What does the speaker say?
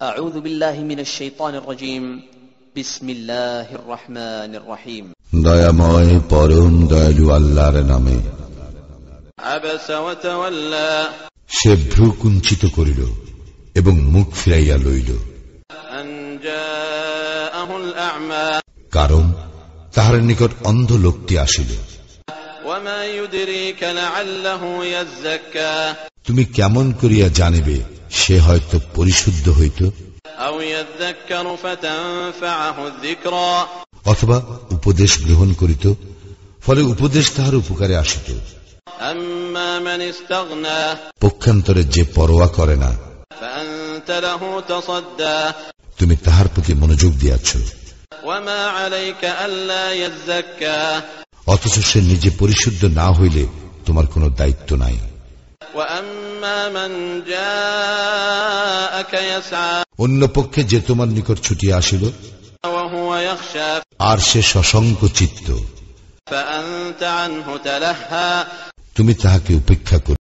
أعوذ بالله من الشيطان الرجيم بسم الله الرحمن الرحيم দয়াময় পরম দয়ালু আল্লাহর নামে। عبس وتولى সে ভ্রু কুঞ্চিত করিল এবং মুখ ফিরাইয়া লইল, أن جاءه الأعمى কারণ তাহার নিকট অন্ধ লোকটি আসিল। وما يدريك لعله يزكى তুমি কেমন করিয়া জানিবে সে হয়তো পরিশুদ্ধ হইত, أو يذكر فتنفعه الذكرى অথবা উপদেশ গ্রহণ করিত, ফলে উপদেশ তাহার উপকারে আসিত। أما من استغنى পক্ষান্তরে যে পরোয়া করে না, فأنت له تصدى তুমি তাহার প্রতি মনোযোগ দিয়াছ, وما عليك ألا يزكى অথচ সে নিজে পরিশুদ্ধ না হইলে তোমার কোনো দায়িত্ব নাই। وأما من جاءك يسعى অন্য পক্ষে যে তোমার নিকট ছুটিয়া আসিল وهو يخشى আর সে সশঙ্ক চিত্ত, فأنت عنه تلهى তুমি তাহাকে উপেক্ষা কর।